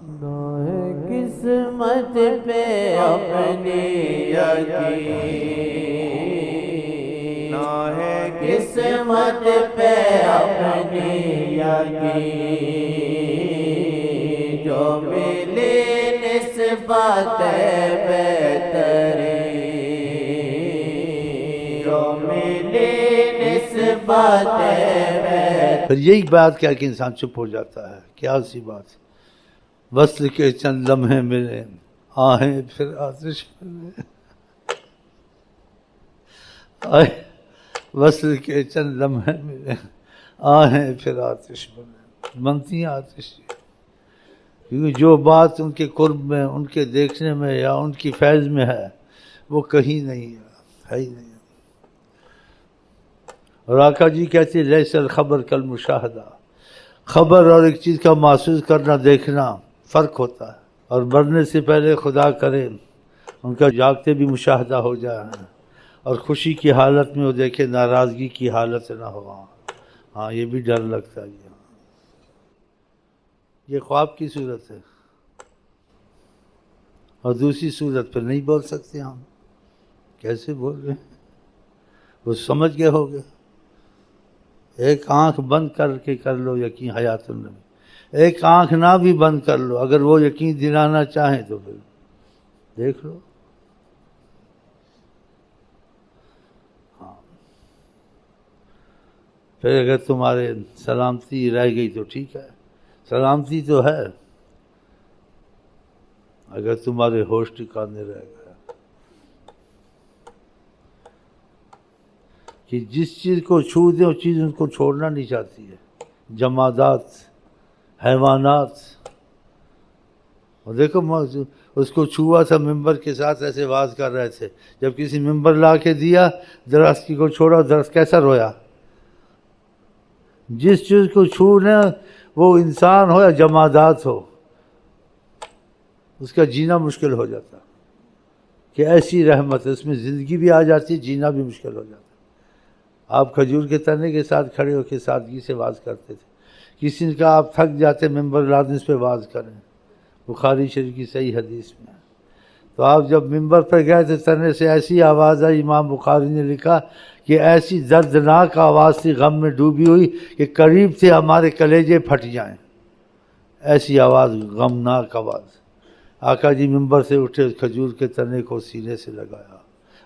قسمت پہ اپنی یقین، قسمت پہ اپنی یقین، جو ملی نسبت بہترین، جو ملی نسبت بہترین۔ پھر یہی بات کیا کہ انسان چپ ہو جاتا ہے، کیا سی بات، وصل کے چند لمحے ملے آہیں پھر آتش ملے، وصل کے چند لمحے ملے آہیں پھر آتش ملے، بنتی ہیں آتش، کیونکہ جو بات ان کے قرب میں، ان کے دیکھنے میں یا ان کی فیض میں ہے وہ کہیں نہیں ہے ہی نہیں۔ اور آقا جی کہتے ہیں لیس الخبر کالمشاہدہ، خبر اور ایک چیز کا محسوس کرنا، دیکھنا فرق ہوتا ہے، اور مرنے سے پہلے خدا کرے ان کا جاگتے بھی مشاہدہ ہو جائے، اور خوشی کی حالت میں وہ دیکھے، ناراضگی کی حالت نہ ہو۔ ہاں یہ بھی ڈر لگتا ہے۔ یہ خواب کی صورت ہے، اور دوسری صورت پہ نہیں بول سکتے ہم، کیسے بول رہے ہیں، وہ سمجھ گئے ہوگے۔ ایک آنکھ بند کر کے کر لو یقین حیات النبی، ایک آنکھ نہ بھی بند کر لو، اگر وہ یقین دلانا چاہیں تو پھر دیکھ لو۔ ہاں پھر اگر تمہارے سلامتی رہ گئی تو ٹھیک ہے، سلامتی تو ہے، اگر تمہارے ہوش ٹھکانے رہ گئے کہ جس چیز کو چھو دیں اس چیز ان کو چھوڑنا نہیں چاہتی ہے، جمادات، حیوانات۔ اور دیکھو اس کو چھوا تھا ممبر کے ساتھ، ایسے واز کر رہے تھے، جب کسی ممبر لا کے دیا درخت کی کو چھوڑا، درخت کیسا رویا۔ جس چیز کو چھو لیں وہ انسان ہو یا جمادات ہو، اس کا جینا مشکل ہو جاتا، کہ ایسی رحمت ہے، اس میں زندگی بھی آ جاتی ہے، جینا بھی مشکل ہو جاتا۔ آپ کھجور کے تنے کے ساتھ کھڑے ہو کے سادگی سے واز کرتے تھے، کسی نے کہا آپ تھک جاتے ممبر لازم اس پہ واز کریں، بخاری شریف کی صحیح حدیث میں۔ تو آپ جب ممبر پہ گئے تھے تنے سے ایسی آواز آئی، امام بخاری نے لکھا کہ ایسی دردناک آواز تھی، غم میں ڈوبی ہوئی، کہ قریب تھے ہمارے کلیجے پھٹ جائیں، ایسی آواز، غمناک آواز۔ آقا جی ممبر سے اٹھے، اس کھجور کے تنے کو سینے سے لگایا،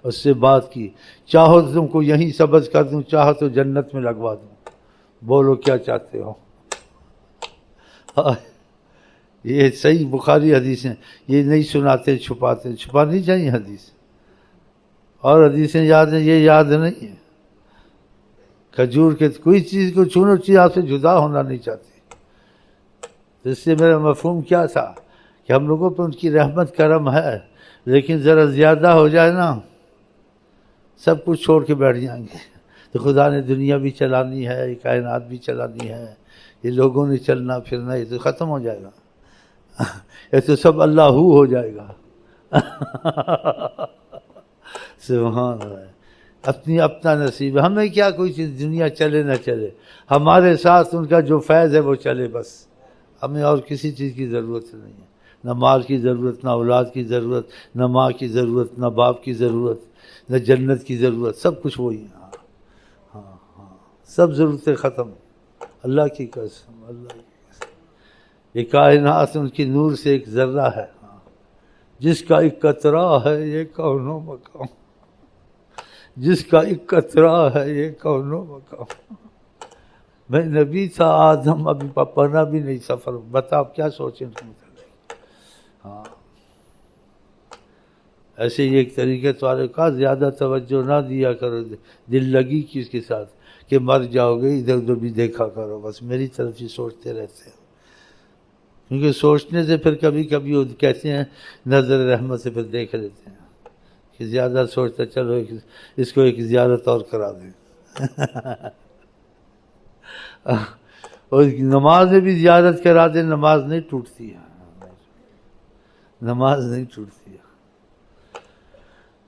اس سے بات کی، چاہو تو تم کو یہیں سبز کر دوں، چاہو تو جنت میں لگوا دوں، بولو کیا چاہتے ہو۔ یہ صحیح بخاری حدیث ہیں، یہ نہیں سناتے چھپاتے، چھپانی چاہیے حدیث، اور حدیثیں یاد ہیں، یہ یاد نہیں ہے۔ کھجور کے کوئی چیز کو چھونا چیز آپ سے جدا ہونا نہیں چاہتی۔ تو اس سے میرا مفہوم کیا تھا کہ ہم لوگوں پہ ان کی رحمت کرم ہے، لیکن ذرا زیادہ ہو جائے نا سب کچھ چھوڑ کے بیٹھ جائیں گے۔ تو خدا نے دنیا بھی چلانی ہے، یہ کائنات بھی چلانی ہے، یہ لوگوں نے چلنا پھرنا، یہ تو ختم ہو جائے گا، یہ تو سب اللہ ہو جائے گا۔ سبحان اللہ، اپنا نصیب ہے، ہمیں کیا کوئی چیز دنیا چلے نہ چلے، ہمارے ساتھ ان کا جو فیض ہے وہ چلے بس، ہمیں اور کسی چیز کی ضرورت نہیں ہے، نہ مال کی ضرورت، نہ اولاد کی ضرورت، نہ ماں کی ضرورت، نہ باپ کی ضرورت، نہ جنت کی ضرورت، سب کچھ وہی ہے۔ ہاں سب ضرورتیں ختم، اللہ کی قسم، اللہ کی قسم، یہ کائنات ان کی نور سے ایک ذرہ ہے، جس کا ایک قطرہ ہے یہ کون و مکان، جس کا ایک قطرہ ہے یہ کون و مکان۔ میں نبی تھا، آدم ابھی پپنا بھی نہیں سفر، بتا آپ کیا سوچیں تم۔ ہاں ایسے ہی ایک طریقے تمہارے کا زیادہ توجہ نہ دیا کرو دل لگی کی اس کے ساتھ، کہ مر جاؤ گے، ادھر ادھر بھی دیکھا کرو، بس میری طرف ہی سوچتے رہتے ہیں، کیونکہ سوچنے سے پھر کبھی کبھی وہ کہتے ہیں نظر رحمت سے پھر دیکھ لیتے ہیں کہ زیادہ سوچتا، چلو اس کو ایک زیارت اور کرا دیں۔ اور نماز میں بھی زیارت کرا دیں، نماز نہیں ٹوٹتی ہے، نماز نہیں ٹوٹتی ہے۔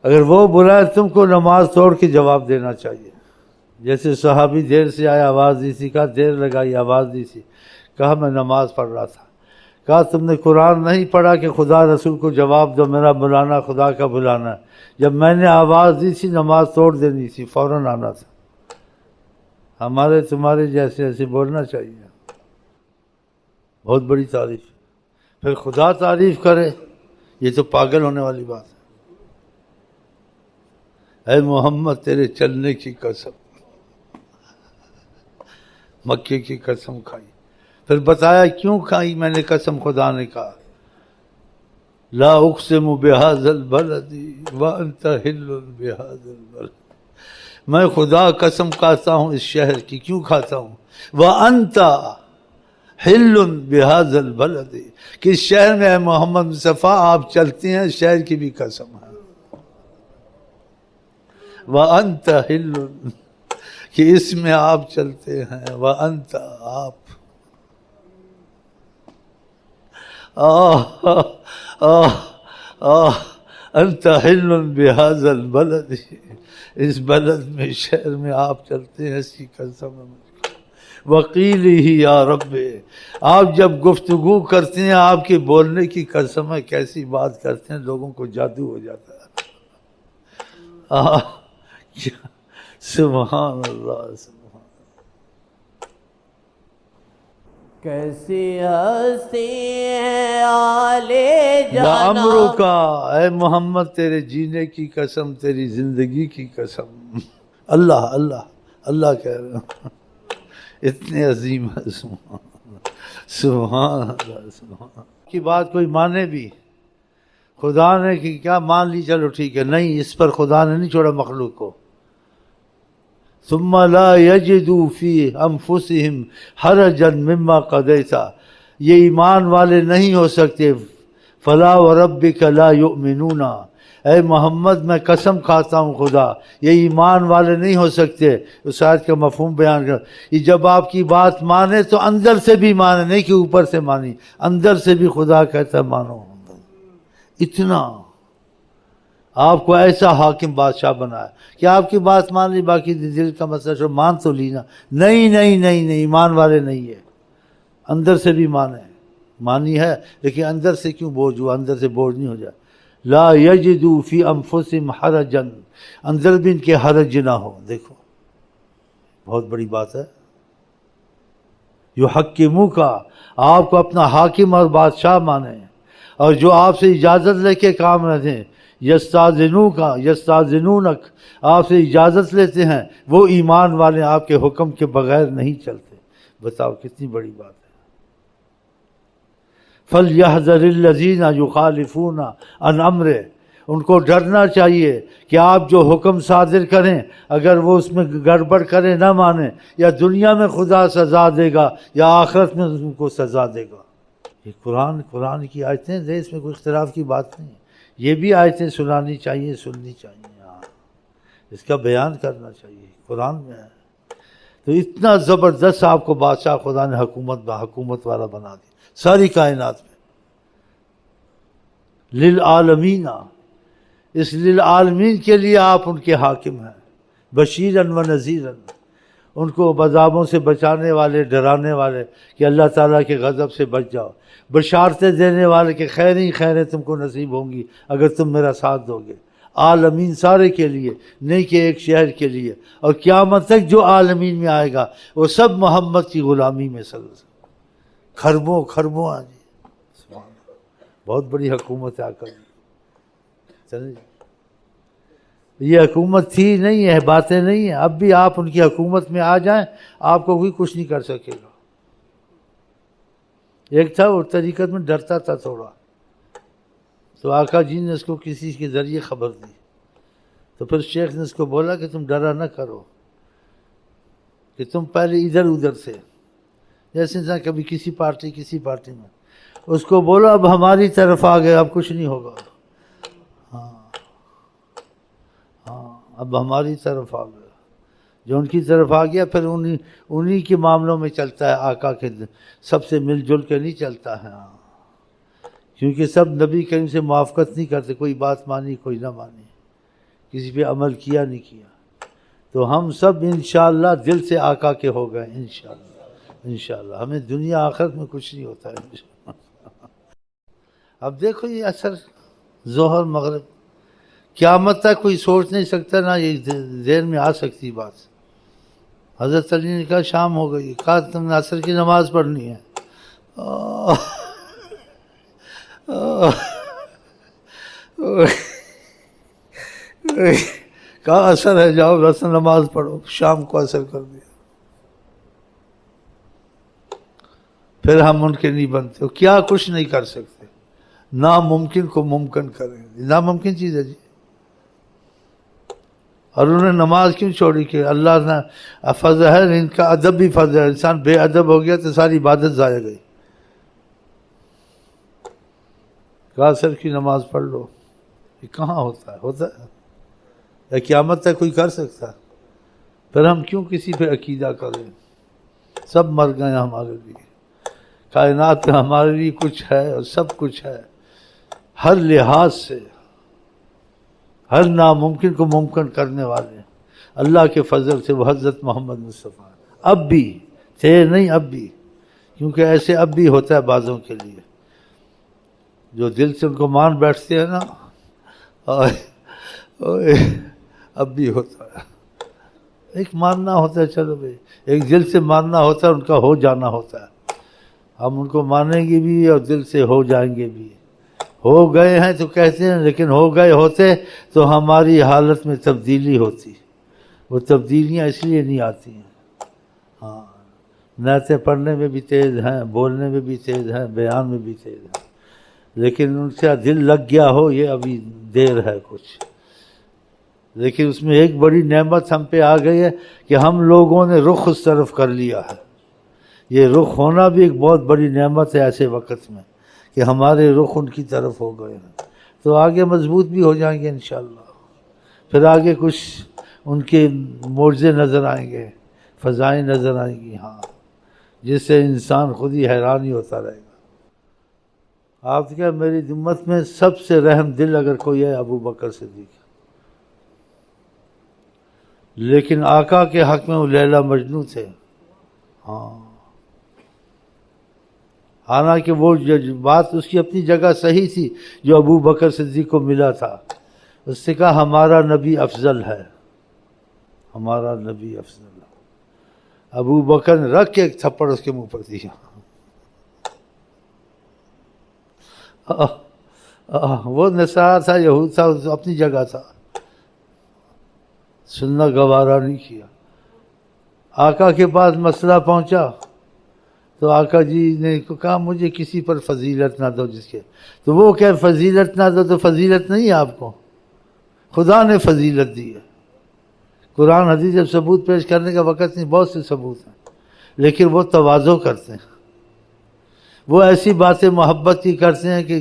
اگر وہ بلائے تم کو، نماز توڑ کے جواب دینا چاہیے۔ جیسے صحابی دیر سے آیا، آواز دی تھی، کہا دیر لگائی، آواز دی تھی، کہا میں نماز پڑھ رہا تھا، کہا تم نے قرآن نہیں پڑھا کہ خدا رسول کو جواب دو، میرا بلانا خدا کا بلانا ہے۔ جب میں نے آواز دی تھی نماز توڑ دینی تھی، فوراً آنا تھا۔ ہمارے تمہارے جیسے ایسے بولنا چاہیے، بہت بڑی تعریف۔ پھر خدا تعریف کرے، یہ تو پاگل ہونے والی بات ہے۔ اے محمد تیرے چلنے کی قسم، مکے کی قسم کھائی۔ پھر بتایا کیوں کھائی میں نے قسم، خدا نے کہا لا اقسم بہذا البلد وانت حل بہذا البلد، میں خدا قسم کھاتا ہوں اس شہر کی، کیوں کھاتا ہوں؟ وانت حل بہذا البلد، کہ اس شہر میں اے محمد مصطفیٰ آپ چلتے ہیں، شہر کی بھی قسم ہے۔ وانت حل، کہ اس میں آپ چلتے ہیں، وانت آپ، انت حل بہذا البلد، اس بلد میں شہر میں آپ چلتے ہیں، اس کی قسم ہے۔ وقیل ہی یا رب، آپ جب گفتگو کرتے ہیں آپ کے بولنے کی قسم ہے، کیسی بات کرتے ہیں، لوگوں کو جادو ہو جاتا ہے۔ سبحان اللہ، سبحان۔ کیسی ہستی ہے آلے جانا، لعمرو کا، اے محمد تیرے جینے کی قسم، تیری زندگی کی قسم۔ اللہ اللہ اللہ کہہ رہے ہیں، اتنے عظیم ہے۔ سبحان اللہ، سبحان اللہ، سبحان اللہ کی بات کوئی مانے بھی، خدا نے کی کیا مان لی، چلو ٹھیک ہے، نہیں، اس پر خدا نے نہیں چھوڑا مخلوق کو۔ ثم لا یجدوا فی انفسہم حرجا مما قضیت، یہ ایمان والے نہیں ہو سکتے۔ فلا وربک لا یؤمنون، اے محمد میں قسم کھاتا ہوں خدا، یہ ایمان والے نہیں ہو سکتے۔ اس آیت کا مفہوم بیان کر، یہ جب آپ کی بات مانے تو اندر سے بھی مانے، نہیں کہ اوپر سے مانی، اندر سے بھی خدا کہتا ہے مانو۔ اتنا آپ کو ایسا حاکم بادشاہ بنایا کہ آپ کی بات مان لی، باقی دل کا مسئلہ چھوڑ، مان تو لی نا، نہیں نہیں نہیں نہیں، ایمان والے نہیں ہے، اندر سے بھی مانے، مانی ہے لیکن اندر سے کیوں بوجھ ہوا، اندر سے بوجھ نہیں ہو جائے۔ لا یجدوا فی انفسہم حرجا، اندر بھی ان کے حرج نہ ہو۔ دیکھو بہت بڑی بات ہے۔ یحکموک، آپ کو اپنا حاکم اور بادشاہ مانے، اور جو آپ سے اجازت لے کے کام نہ دیں۔ یستاذنوک، یستاذنونک، آپ سے اجازت لیتے ہیں، وہ ایمان والے آپ کے حکم کے بغیر نہیں چلتے۔ بتاؤ کتنی بڑی بات ہے۔ فَلْيَحْذَرِ الَّذِينَ يُخَالِفُونَ عَنْ أَمْرِهِ، ان کو ڈرنا چاہیے کہ آپ جو حکم صادر کریں اگر وہ اس میں گڑبڑ کریں، نہ مانیں، یا دنیا میں خدا سزا دے گا یا آخرت میں ان کو سزا دے گا۔ یہ قرآن کی آیتیں ہیں، اس میں کوئی اختلاف کی بات نہیں ہے۔ یہ بھی آیتیں سنانی چاہیے، سننی چاہیے، ہاں، اس کا بیان کرنا چاہیے، قرآن میں ہے۔ تو اتنا زبردست آپ کو بادشاہ خدا نے حکومت والا بنا دیا ساری کائنات میں۔ للعالمین، اس للعالمین کے لیے آپ ان کے حاکم ہیں، بشیراً و نذیراً، ان کو عذابوں سے بچانے والے، ڈرانے والے کہ اللہ تعالیٰ کے غضب سے بچ جاؤ، بشارتیں دینے والے کہ خیر ہی خیریں تم کو نصیب ہوں گی اگر تم میرا ساتھ دو گے۔ عالمین سارے کے لیے، نہیں کہ ایک شہر کے لیے، اور قیامت تک جو عالمین میں آئے گا وہ سب محمد کی غلامی میں صلی اللہ علیہ وسلم، خربوں آ جی۔ سبحان اللہ، بہت بڑی حکومت ہے آقا جی۔ چلیں، یہ حکومت تھی نہیں ہے، باتیں نہیں ہیں، اب بھی آپ ان کی حکومت میں آ جائیں، آپ کو کوئی کچھ نہیں کر سکے گا۔ ایک تھا وہ طریقت میں ڈرتا تھا تھوڑا، تو آقا جی نے اس کو کسی کے ذریعے خبر دی، تو پھر شیخ نے اس کو بولا کہ تم ڈرا نہ کرو، کہ تم پہلے ادھر ادھر سے، جیسے انسان کبھی کسی پارٹی میں، اس کو بولو اب ہماری طرف آ گئے، اب کچھ نہیں ہوگا، ہاں اب ہماری طرف آ گیا، جو ان کی طرف آ گیا پھر انہی کے معاملوں میں چلتا ہے، آقا کے سب سے مل جل کے نہیں چلتا ہے، ہاں، کیونکہ سب نبی کریم سے موافقت نہیں کرتے، کوئی بات مانی کوئی نہ مانی، کسی پہ عمل کیا نہیں کیا، تو ہم سب انشاءاللہ دل سے آقا کے ہو گئے، انشاءاللہ ہمیں دنیا آخرت میں کچھ نہیں ہوتا ہے انشاءاللہ۔ اب دیکھو یہ اثر ظہر مغرب قیامت تک کوئی سوچ نہیں سکتا، نہ یہ ذہن میں آ سکتی بات۔ حضرت علی نے کہا شام ہو گئی، کہا تم نے عصر کی نماز پڑھنی ہے، کہا عصر ہے، جاؤ عصر نماز پڑھو، شام کو عصر کر دیا۔ پھر ہم ان کے نہیں بنتے، کیا کچھ نہیں کر سکتے، ناممکن کو ممکن کریں، ناممکن چیز ہے جی۔ اور انہوں نے نماز کیوں چھوڑی کہ اللہ نے فضل ہے، ان کا ادب بھی فضل ہے، انسان بے ادب ہو گیا تو ساری عبادت ضائع گئی۔ کہا عصر کی نماز پڑھ لو، یہ کہاں ہوتا ہے یا قیامت تک کوئی کر سکتا؟ پھر ہم کیوں کسی پہ عقیدہ کریں؟ سب مر گئے ہمارے لیے، کائنات میں ہمارے لیے کچھ ہے اور سب کچھ ہے، ہر لحاظ سے ہر ناممکن کو ممکن کرنے والے اللہ کے فضل سے وہ حضرت محمد مصطفیٰ اب بھی تھے نہیں، اب بھی، کیونکہ ایسے اب بھی ہوتا ہے بعضوں کے لیے جو دل سے ان کو مان بیٹھتے ہیں نا، اب بھی ہوتا ہے۔ ایک ماننا ہوتا ہے، چلو بھائی، ایک دل سے ماننا ہوتا ہے، ان کا ہو جانا ہوتا ہے، ہم ان کو مانیں گے بھی اور دل سے ہو جائیں گے بھی۔ ہو گئے ہیں تو کہتے ہیں، لیکن ہو گئے ہوتے تو ہماری حالت میں تبدیلی ہوتی، وہ تبدیلیاں اس لیے نہیں آتی ہیں۔ ہاں، نعتیں پڑھنے میں بھی تیز ہیں، بولنے میں بھی تیز ہیں، بیان میں بھی تیز ہیں، لیکن ان سے دل لگ گیا ہو یہ ابھی دیر ہے کچھ۔ لیکن اس میں ایک بڑی نعمت ہم پہ آ گئی ہے کہ ہم لوگوں نے رخ اس طرف کر لیا ہے۔ یہ رخ ہونا بھی ایک بہت بڑی نعمت ہے ایسے وقت میں کہ ہمارے رخ ان کی طرف ہو گئے ہیں، تو آگے مضبوط بھی ہو جائیں گے انشاءاللہ۔ پھر آگے کچھ ان کے معجزے نظر آئیں گے، فضائیں نظر آئیں گی، ہاں، جس سے انسان خود ہی حیران ہی ہوتا رہے گا۔ آپ کیا، میری امت میں سب سے رحم دل اگر کوئی ہے ابو بکر صدیق، لیکن آقا کے حق میں وہ لیلا مجنوں تھے۔ ہاں، حالانکہ وہ بات اس کی اپنی جگہ صحیح تھی جو ابو بکر صدیق کو ملا تھا، اس نے کہا ہمارا نبی افضل ہے، ہمارا نبی افضل ہے۔ ابو بکر نے رکھ کے ایک تھپڑ اس کے منہ پر دیا۔ وہ نصارہ تھا، یہود تھا، اپنی جگہ تھا، سننا گوارا نہیں کیا۔ آقا کے پاس مسئلہ پہنچا تو آقا جی نے کہا مجھے کسی پر فضیلت نہ دو جس کے، تو وہ کہ فضیلت نہ دو تو فضیلت نہیں ہے آپ کو، خدا نے فضیلت دی ہے۔ قرآن حدیث جب ثبوت پیش کرنے کا وقت نہیں، بہت سے ثبوت ہیں، لیکن وہ تواضع کرتے ہیں، وہ ایسی باتیں محبت کی کرتے ہیں کہ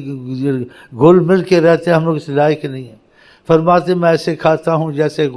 گھل مل کے رہتے ہیں، ہم لوگ اس لائق نہیں ہیں۔ فرماتے میں ایسے کھاتا ہوں جیسے